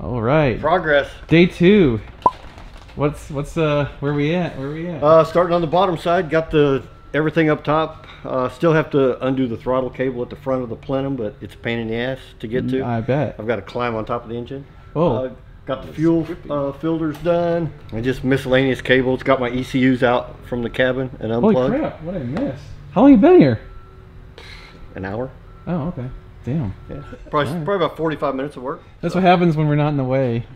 All right. Progress. Day 2. What's where we at? Where we at? Starting on the bottom side, got everything up top. Still have to undo the throttle cable at the front of the plenum, but it's a pain in the ass to get to. I bet. I've got to climb on top of the engine. Oh. Got the fuel filters done, and just miscellaneous cables. Got my ECUs out from the cabin and unplugged. Holy crap! What did I miss? How long you been here? An hour. Oh, okay. Damn. Yeah. Probably about 45 minutes of work. That's what happens when we're not in the way.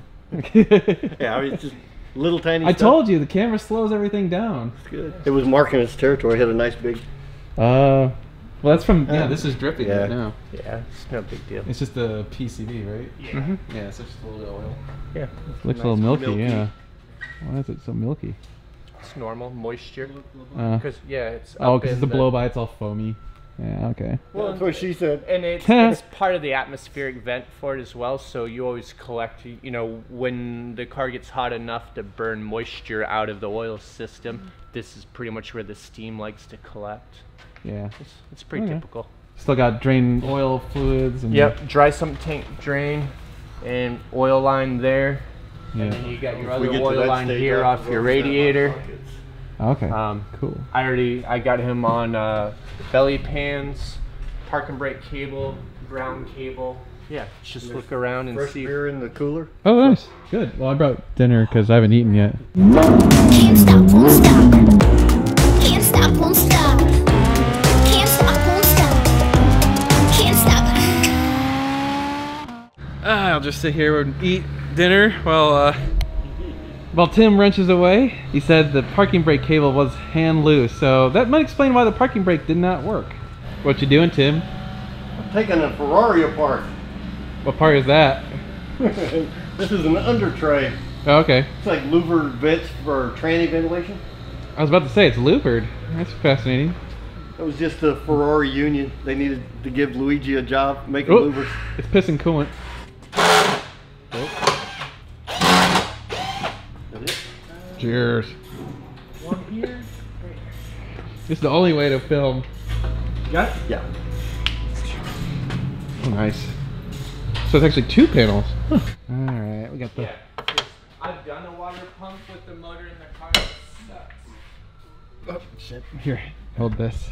Yeah, I mean, it's just little tiny I stuff. told you, the camera slows everything down. It's good. It was marking its territory. It had a nice big... Well, that's from... Yeah, this is dripping right now. Yeah, it's no big deal. It's just the PCV, right? Yeah. Yeah, it's just a little bit of oil. Yeah. It looks a little milky, yeah. Why is it so milky? It's normal moisture. Because, yeah, it's oh, because the blow-by, it's all foamy. Yeah, okay. Well, that's what she said. And it's part of the atmospheric vent for it as well, so you always collect, you know, when the car gets hot enough to burn moisture out of the oil system, this is pretty much where the steam likes to collect. Yeah. It's pretty typical. Still got drain oil fluids. And yep, dry sump tank drain and oil line there. Yeah. And then you got your other oil line here off your radiator. Okay, cool. I got him on belly pans, park and brake cable, ground cable. Yeah, just look around and see. Beer in the cooler. Oh, nice. Good. Well, I brought dinner because I haven't eaten yet. Can't stop, won't stop. Can't stop, won't stop. Can't stop, won't stop. Can't stop. I'll just sit here and eat dinner while Tim wrenches away. He said the parking brake cable was hand loose, so that might explain why the parking brake did not work. What you doing, Tim? I'm taking a Ferrari apart. What part is that? This is an under tray. Oh, okay. It's like louvered bits for tranny ventilation. I was about to say it's louvered. That's fascinating. It was just the Ferrari union. They needed to give Luigi a job making Oh, louvers. it's pissing coolant. Cheers. One here. This is the only way to film. Got it? Yeah. Oh, nice. So it's actually 2 panels. Huh. All right, we got the. Yeah. I've done a water pump with the motor in the car. It sucks. Oh, shit. Here, hold this.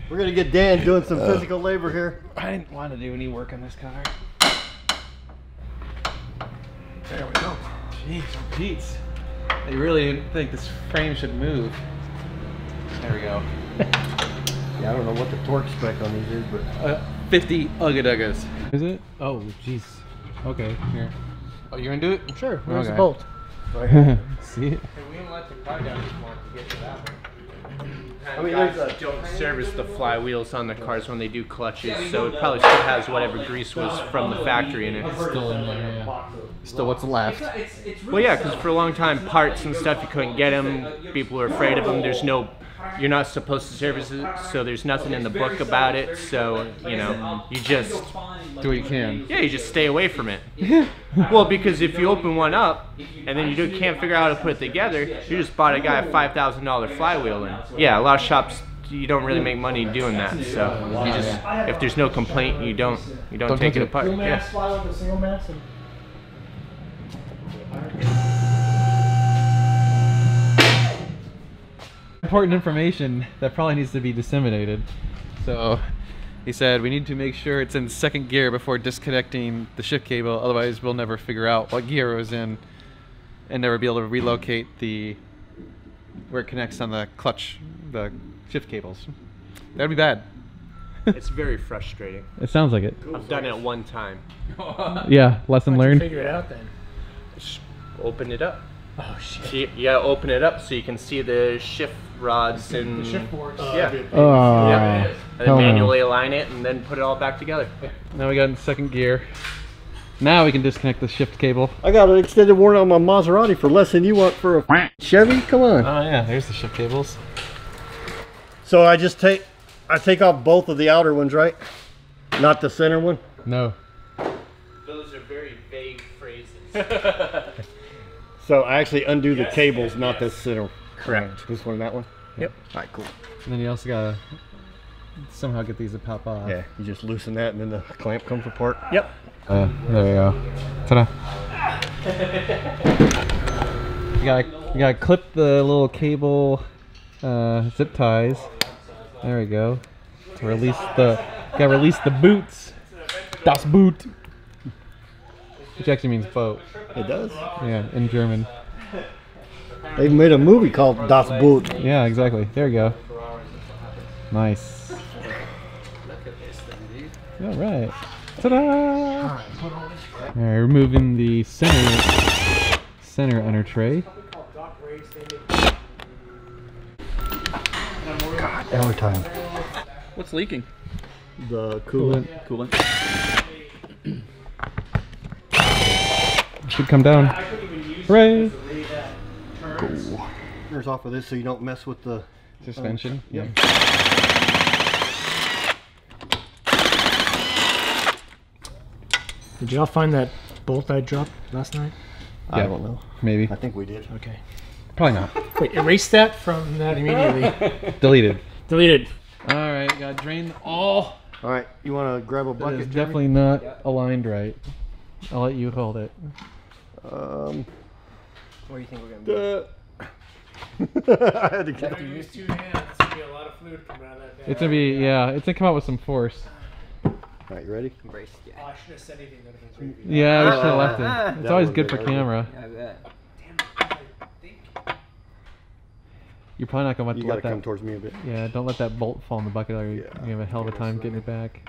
We're gonna get Dan doing some physical labor here. I didn't want to do any work on this car. There we go. Jeez, oh Pete's. They really didn't think this frame should move. There we go. Yeah, I don't know what the torque spec on these is, but 50 Ugga-Duggas. Is it? Oh, jeez. Okay, here. Oh, you're gonna do it? Sure. Where's Okay. the bolt? See it? Hey, we didn't let the car down this morning to get to that one. I mean, guys don't service the flywheels on the cars when they do clutches, so it probably still has whatever grease was from the factory in it. Still in there, yeah. Still what's left. Well, yeah, because for a long time, parts and stuff, you couldn't get them. People were afraid of them. You're not supposed to service it, so there's nothing in the book about it. So, you know, you just do what you can. Yeah, you just stay away from it. Well, because if you open one up and then you can't figure out how to put it together, you just bought a guy a $5,000 flywheel, and yeah, a lot of shops you don't really make money doing that. So you just, if there's no complaint, you don't take it apart. Yeah. Important information that probably needs to be disseminated. So he said we need to make sure it's in 2nd gear before disconnecting the shift cable, otherwise we'll never figure out what gear it was in and never be able to relocate where it connects on the clutch, the shift cables. That'd be bad. It's very frustrating. It sounds like it. I've done it one time. Yeah, lesson learned. Figure it out then. Just open it up. Oh shit! You gotta open it up so you can see the shift rods and the shift boards. Yeah. Yeah. And then manually align it and then put it all back together. Now we got in 2nd gear. Now we can disconnect the shift cable. I got an extended warranty on my Maserati for less than you want for a Chevy. Come on. Oh yeah, there's the shift cables. So I take off both of the outer ones, right? Not the center one? No. Those are very vague phrases. So I actually undo the cables, not the center. Correct. This one and that one? Yep. All right, cool. And then you also gotta somehow get these to pop off. Yeah, you just loosen that and then the clamp comes apart. Yep. There you go. Ta-da. You gotta clip the little cable zip ties. There we go. To release the boots. Das Boot. Which actually means boat. It does? Yeah, in German. They made a movie called Das Boot. Yeah, exactly. There you go. Nice. All right. Ta-da! All right, removing the center under tray. Every time. What's leaking? The coolant. Coolant. Should come down. Hooray! Cool. There's off of this so you don't mess with the Suspension. Yep. Did y'all find that bolt I dropped last night? I don't know. Maybe. I think we did. Okay. Probably not. Wait, erase that from that immediately. Deleted. Deleted. All right, gotta drain all. All right, you want to grab a That bucket? is Jeremy? definitely not aligned right. I'll let you hold it. What do you think we're gonna I had to get If you use 2 hands, it's gonna be a lot of fluid coming out of that. It's gonna be, yeah, it's gonna come out with some force. All right, you ready? embrace? Oh, I should have said anything. That would have been great. Yeah, we should have left it. It's That always was good good. for camera. I bet. You're probably not gonna want You to got let to come that. towards me a bit. Yeah, don't let that bolt fall in the bucket, or you're Yeah. gonna have a hell of a time getting it back.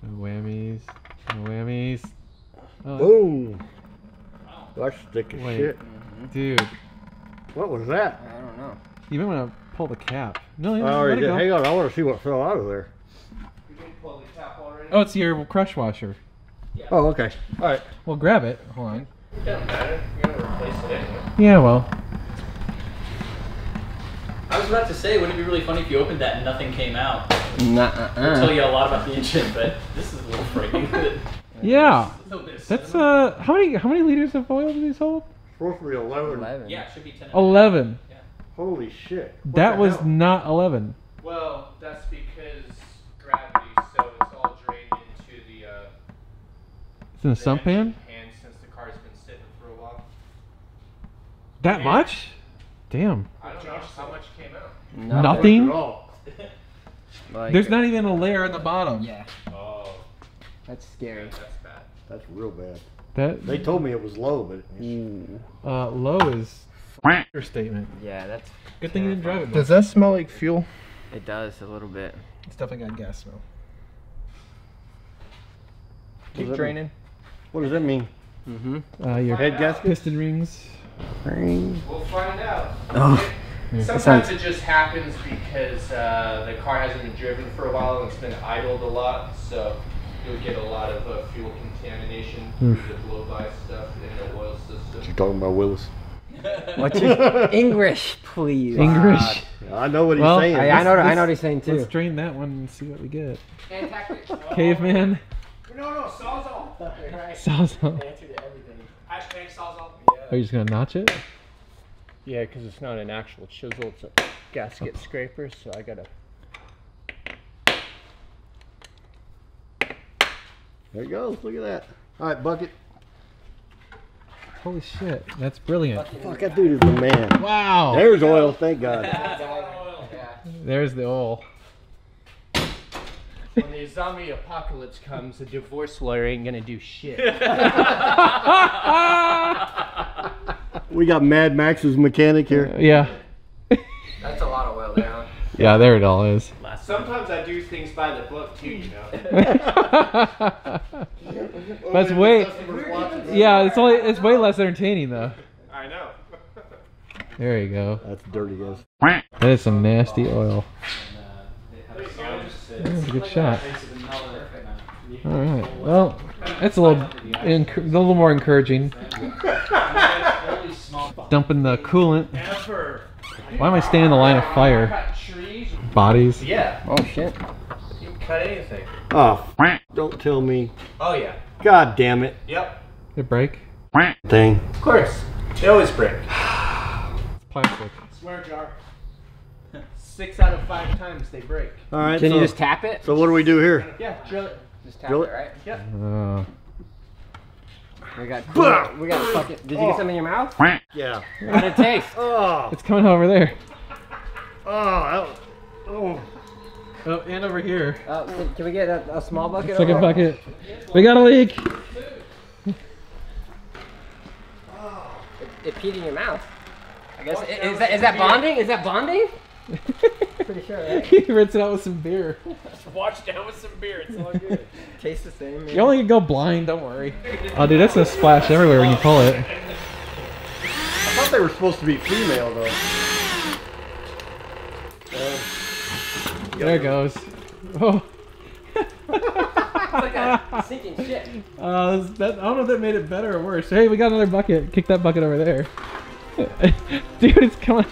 No whammies. No whammies. Oh, Boom! That's thick as Wait. shit. dude, What was that? I don't know. you might want to pull the cap. No, I let already it did. go. Hang on, I want to see what fell out of there. You can pull the cap already. Oh, it's your crush washer. Oh, okay. All right. Well, grab it. Hold on. It doesn't matter. You're gonna replace it anyway. Yeah, well. I was about to say, wouldn't it be really funny if you opened that and nothing came out? It'll Nuh-uh. tell you a lot about the engine, but this is a little frightening. Yeah. A little bit of That's cinnamon. how many liters of oil do these hold? Supposed to be 11. Yeah, it should be 10. 11. Holy shit. What That the was hell? not 11. Well, that's because gravity, so it's all drained into the It's in a sump pan. pan since the car's been sitting for a while. That much? Damn. I don't know how much came out. Nothing. Oh, There's not even a layer at the bottom. Yeah. Oh, That's scary. that's bad. that's real bad. That They told me it was low, but low is understatement. Yeah, that's. Good thing you didn't drive it. Does that smell like fuel? It does a little bit. It's definitely got gas smell. Keep Keep draining. what does that mean? Your Head gasket? piston rings. We'll find out. Oh. Sometimes it just happens because the car hasn't been driven for a while and it's been idled a lot, so you'll get a lot of fuel contamination through the blow-by stuff in the oil system. You're talking about Willis. What's your English, please? English. I know what he's Well, saying. I know what he's saying too. Let's drain that one and see what we get. Caveman. No, Sawzall. Right. Sawzall. Answer to everything. Hashtag Sawzall. Are you just gonna notch it? Yeah, because it's not an actual chisel, it's a gasket scraper, so I gotta. There you go. Look at that. All right, bucket. Holy shit, that's brilliant. Fuck, that dude is the man. Wow. There's oil. Thank God. There's the oil. When the zombie apocalypse comes, the divorce lawyer ain't gonna do shit. We got Mad Max's mechanic here. Yeah. That's a lot of oil there, huh? Yeah, there it all is. Sometimes I do things by the book too, you know. That's way. Yeah, it's way less entertaining though. I know. There you go. That's dirty, guys. That is some nasty oil. That's a good shot. All right. Well, that's a little more encouraging. Dumping the coolant. Why am I staying in the line of fire? Bodies. Yeah. Oh shit. You can cut anything. Oh, don't tell me. Oh yeah. God damn it. Yep. It break. Thing. Of course. They always break. Plastic. Swear jar. 6 out of 5 times they break. All right. Can so, you just tap it? So what do we do here? Yeah, drill it. Just tap Drill it, it? right? Yep. We got fucking. Did you get something in your mouth? Yeah. How did it taste? Oh. It's coming over there. Oh. Oh, and over here. Can we get a small bucket? Second bucket. We got a leak. It peed in your mouth. I guess. Is that bonding? Is that bonding? Pretty sure, right? He rinsed it out with some beer. Wash down with some beer. It's all good. Tastes the same. You only can go blind, don't worry. Oh, dude, that's gonna splash everywhere when you pull it. I thought they were supposed to be female though. There it goes. Oh. It's like a sinking ship. I don't know if that made it better or worse. Hey, we got another bucket. Kick that bucket over there. Dude, it's coming.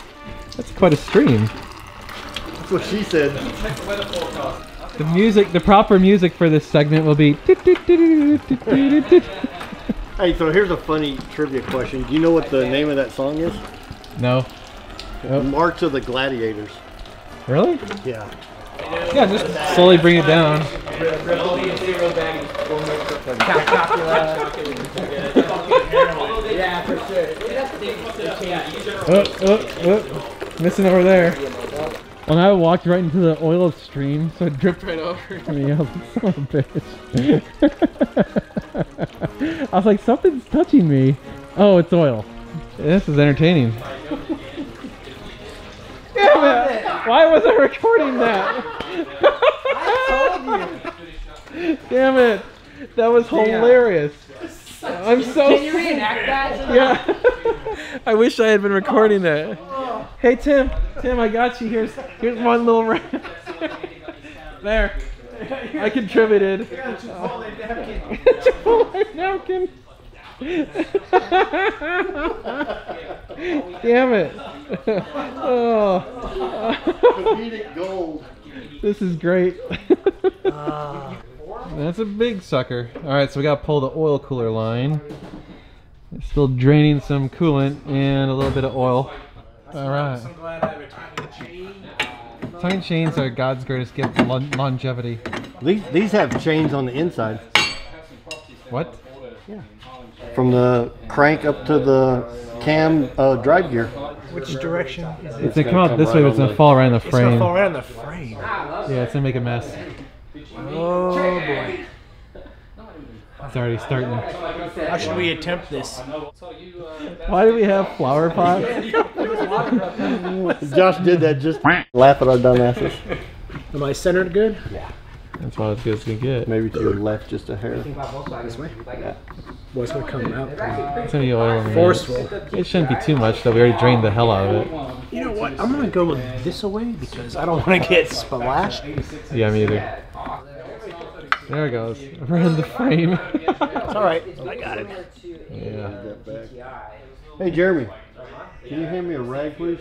That's quite a stream. That's what she said. The music, the proper music for this segment will be. Hey, so here's a funny trivia question. Do you know what the name of that song is? No. Oh. March of the Gladiators. Really? Yeah. Yeah, just slowly bring it down. Yeah, for sure. Missing over there. Well, I walked right into the oil stream, so it dripped right over me. I was like, son of a bitch. I was like, something's touching me. Oh, it's oil. This is entertaining. Damn it! Why was I recording that? I told you. Damn it! That was hilarious. I'm so. Can you reenact that? Yeah. I wish I had been recording that. Hey Tim, I got you. Here's one little rant. There. I contributed. Chipotle napkin. Damn it. Oh. Comedic gold. This is great. That's a big sucker. Alright, so we gotta pull the oil cooler line. It's still draining some coolant and a little bit of oil. Alright. I'm glad I have a timing chain. Timing chains are God's greatest gift to longevity. These have chains on the inside. What? Yeah. From the crank up to the cam drive gear. Which direction is it? It's gonna come out this way, but it's gonna fall right on the It's gonna frame. fall right on the frame. Yeah, it's gonna make a mess. Oh boy. It's already starting. How should we attempt this? Why do we have flower pots? Josh did that just laugh at our dumbasses. Am I centered good? That's about as good as you can get. Maybe to your left just a hair. This way? What's gonna come out? It's gonna be oil in there. Forceful. It shouldn't be too much though. We already drained the hell out of it. You know what? I'm gonna go this away because I don't want to get splashed. Yeah, me either. There it goes. We're in the frame. It's all right. I got it. Yeah. Hey Jeremy, can you hand me a rag please?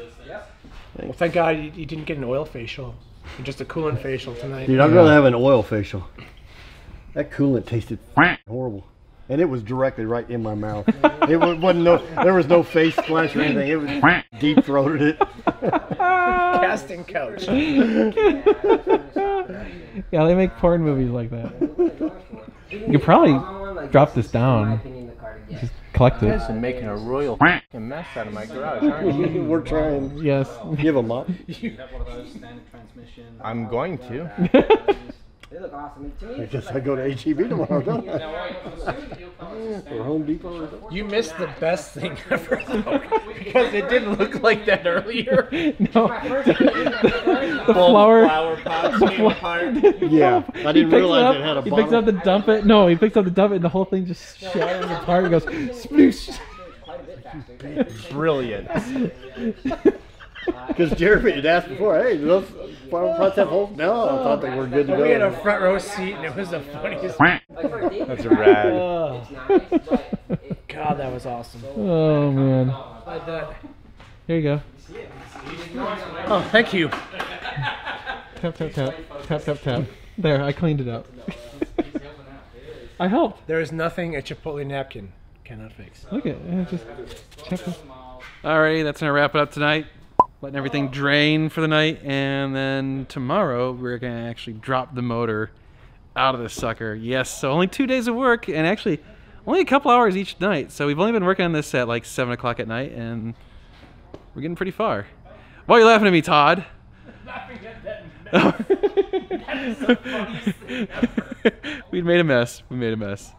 Well, thank God you didn't get an oil facial. Just a coolant facial tonight. Dude, I'd rather have an oil facial. That coolant tasted horrible. And it was directly right in my mouth. There was no face splash or anything. It was deep throated it. Casting couch. Yeah, they make porn movies like that. You could probably drop this down. Just collect You it. guys are making a royal f***ing mess out of my garage, aren't you? We're trying. Yes. Give a mop. I'm going to. They look awesome. To me, I guess I go to HEB tomorrow, don't I? Or Home Depot or something. You missed the best thing ever, though, because it didn't look like that earlier. No. The flower pots came apart. Yeah, I didn't realize it had a He picks up bottom. to dump it. No, he picks up to dump it and the whole thing just shatters apart and goes sploosh. Brilliant. Because Jeremy had asked before, hey, do those flower pots have holes? No, I thought they were good to We had a go. front row seat, and it was the funniest. That's rad. Oh, God, that was awesome. Oh man. Here you go. Oh, thank you. Tap tap tap. Tap tap tap. There, I cleaned it up. I helped. There is nothing a Chipotle napkin cannot fix. Look at it. Just check it. Alrighty, that's gonna wrap it up tonight. Letting everything drain for the night, and then tomorrow we're gonna actually drop the motor out of this sucker. Yes, so only 2 days of work, and actually Only a couple hours each night, so we've only been working on this at like 7 o'clock at night, and we're getting pretty far. Why are you laughing at me, Todd? Laughing at that mess. That is the funniest thing ever. We made a mess. We made a mess.